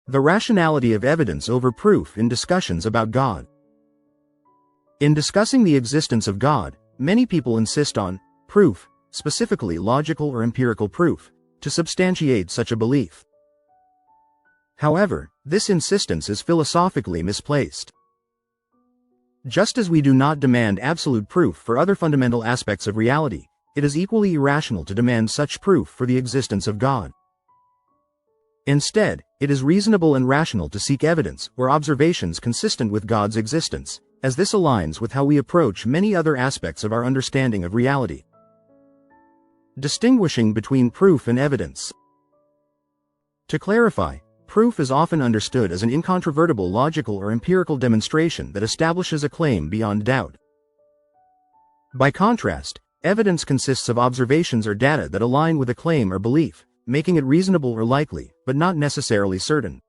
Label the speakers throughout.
Speaker 1: The rationality of evidence over proof in discussions about God. In discussing the existence of God, many people insist on proof, specifically logical or empirical proof, to substantiate such a belief. However, this insistence is philosophically misplaced. Just as we do not demand absolute proof for other fundamental aspects of reality, it is equally irrational to demand such proof for the existence of God. Instead, it is reasonable and rational to seek evidence or observations consistent with God's existence, as this aligns with how we approach many other aspects of our understanding of reality. Distinguishing between proof and evidence. To clarify, proof is often understood as an incontrovertible logical or empirical demonstration that establishes a claim beyond doubt. By contrast, evidence consists of observations or data that align with a claim or belief, making it reasonable or likely, but not necessarily certain.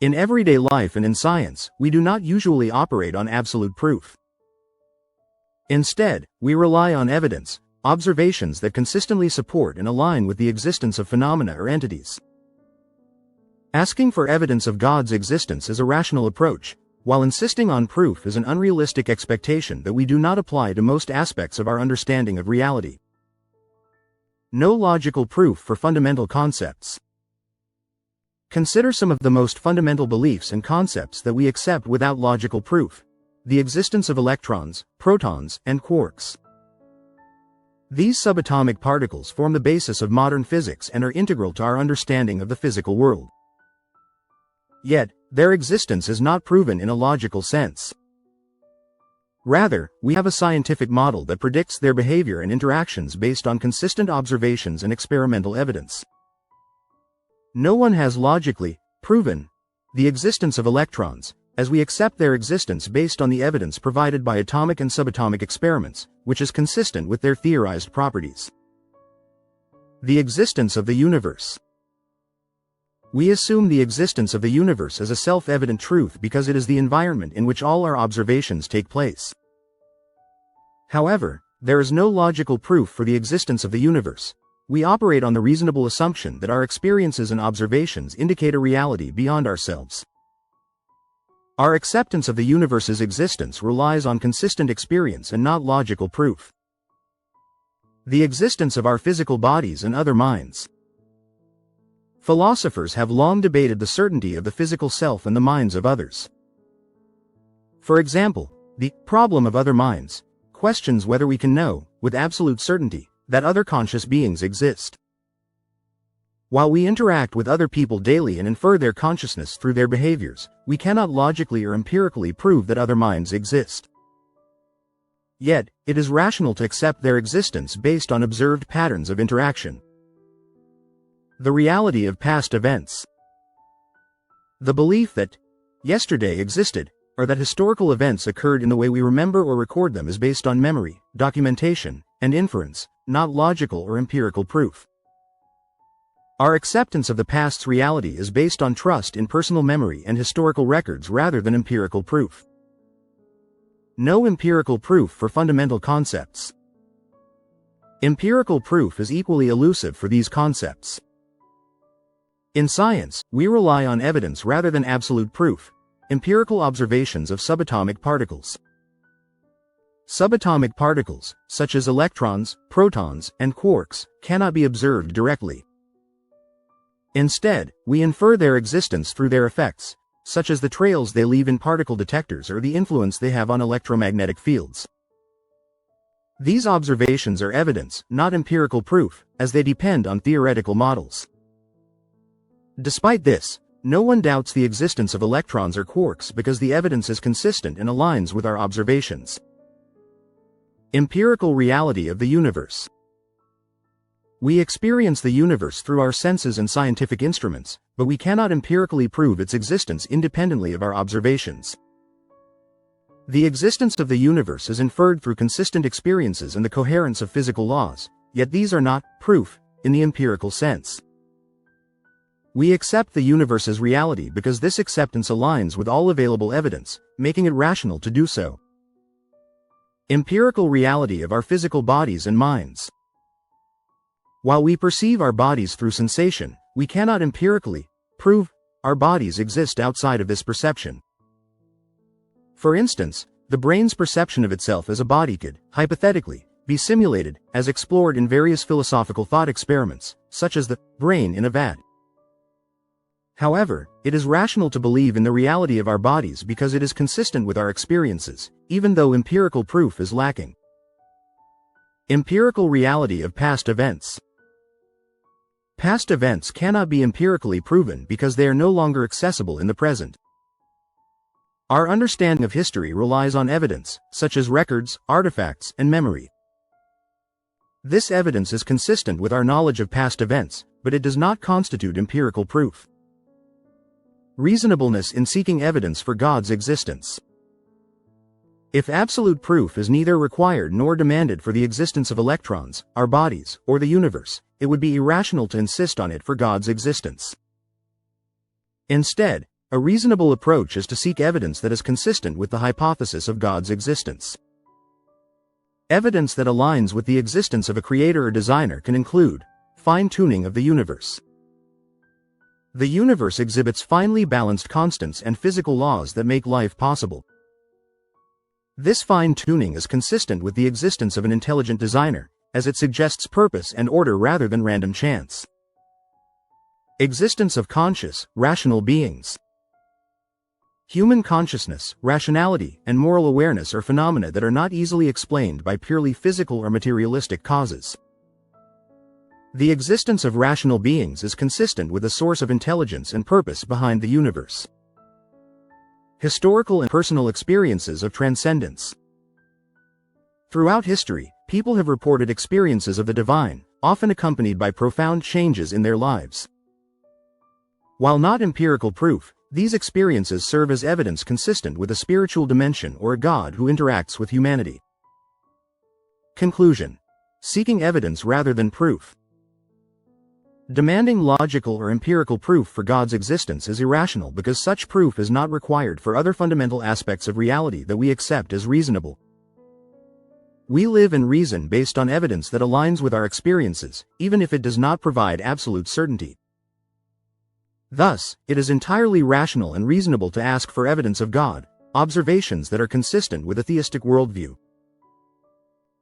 Speaker 1: In everyday life and in science, we do not usually operate on absolute proof. Instead, we rely on evidence, observations that consistently support and align with the existence of phenomena or entities. Asking for evidence of God's existence is a rational approach, while insisting on proof is an unrealistic expectation that we do not apply to most aspects of our understanding of reality. No logical proof for fundamental concepts. Consider some of the most fundamental beliefs and concepts that we accept without logical proof: the existence of electrons, protons, and quarks. These subatomic particles form the basis of modern physics and are integral to our understanding of the physical world. Yet, their existence is not proven in a logical sense. Rather, we have a scientific model that predicts their behavior and interactions based on consistent observations and experimental evidence. No one has logically proven the existence of electrons, as we accept their existence based on the evidence provided by atomic and subatomic experiments, which is consistent with their theorized properties. The existence of the universe. We assume the existence of the universe as a self-evident truth because it is the environment in which all our observations take place. However, there is no logical proof for the existence of the universe. We operate on the reasonable assumption that our experiences and observations indicate a reality beyond ourselves. Our acceptance of the universe's existence relies on consistent experience and not logical proof. The existence of our physical bodies and other minds. Philosophers have long debated the certainty of the physical self and the minds of others. For example, the problem of other minds questions whether we can know, with absolute certainty, that other conscious beings exist. While we interact with other people daily and infer their consciousness through their behaviors, we cannot logically or empirically prove that other minds exist. Yet, it is rational to accept their existence based on observed patterns of interaction. The reality of past events. The belief that yesterday existed, or that historical events occurred in the way we remember or record them, is based on memory, documentation, and inference, not logical or empirical proof. Our acceptance of the past's reality is based on trust in personal memory and historical records rather than empirical proof. No empirical proof for fundamental concepts. Empirical proof is equally elusive for these concepts. In science, we rely on evidence rather than absolute proof, empirical observations of subatomic particles. Subatomic particles, such as electrons, protons, and quarks, cannot be observed directly. Instead, we infer their existence through their effects, such as the trails they leave in particle detectors or the influence they have on electromagnetic fields. These observations are evidence, not empirical proof, as they depend on theoretical models. Despite this, no one doubts the existence of electrons or quarks because the evidence is consistent and aligns with our observations. Empirical reality of the universe. We experience the universe through our senses and scientific instruments, but we cannot empirically prove its existence independently of our observations. The existence of the universe is inferred through consistent experiences and the coherence of physical laws, yet these are not proof in the empirical sense. We accept the universe as reality because this acceptance aligns with all available evidence, making it rational to do so. Empirical reality of our physical bodies and minds. While we perceive our bodies through sensation, we cannot empirically prove our bodies exist outside of this perception. For instance, the brain's perception of itself as a body could, hypothetically, be simulated, as explored in various philosophical thought experiments, such as the brain in a vat. However, it is rational to believe in the reality of our bodies because it is consistent with our experiences, even though empirical proof is lacking. Empirical reality of past events. Past events cannot be empirically proven because they are no longer accessible in the present. Our understanding of history relies on evidence, such as records, artifacts, and memory. This evidence is consistent with our knowledge of past events, but it does not constitute empirical proof. Reasonableness in seeking evidence for God's existence. If absolute proof is neither required nor demanded for the existence of electrons, our bodies, or the universe, it would be irrational to insist on it for God's existence. Instead, a reasonable approach is to seek evidence that is consistent with the hypothesis of God's existence. Evidence that aligns with the existence of a creator or designer can include fine-tuning of the universe. The universe exhibits finely balanced constants and physical laws that make life possible. This fine-tuning is consistent with the existence of an intelligent designer, as it suggests purpose and order rather than random chance. Existence of conscious, rational beings. Human consciousness, rationality, and moral awareness are phenomena that are not easily explained by purely physical or materialistic causes. The existence of rational beings is consistent with a source of intelligence and purpose behind the universe. Historical and personal experiences of transcendence. Throughout history, people have reported experiences of the divine, often accompanied by profound changes in their lives. While not empirical proof, these experiences serve as evidence consistent with a spiritual dimension or a God who interacts with humanity. Conclusion. Seeking evidence rather than proof. Demanding logical or empirical proof for God's existence is irrational because such proof is not required for other fundamental aspects of reality that we accept as reasonable. We live and reason based on evidence that aligns with our experiences, even if it does not provide absolute certainty. Thus, it is entirely rational and reasonable to ask for evidence of God, observations that are consistent with a theistic worldview.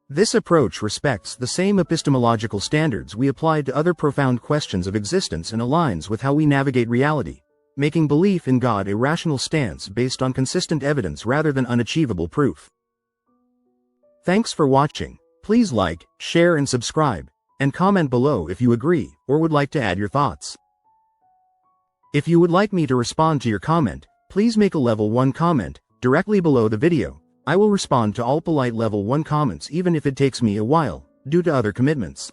Speaker 1: This approach respects the same epistemological standards we apply to other profound questions of existence and aligns with how we navigate reality, making belief in God a rational stance based on consistent evidence rather than unachievable proof. Thanks for watching. Please like, share and subscribe, and comment below if you agree or would like to add your thoughts. If you would like me to respond to your comment, please make a level 1 comment directly below the video. I will respond to all polite level 1 comments even if it takes me a while, due to other commitments.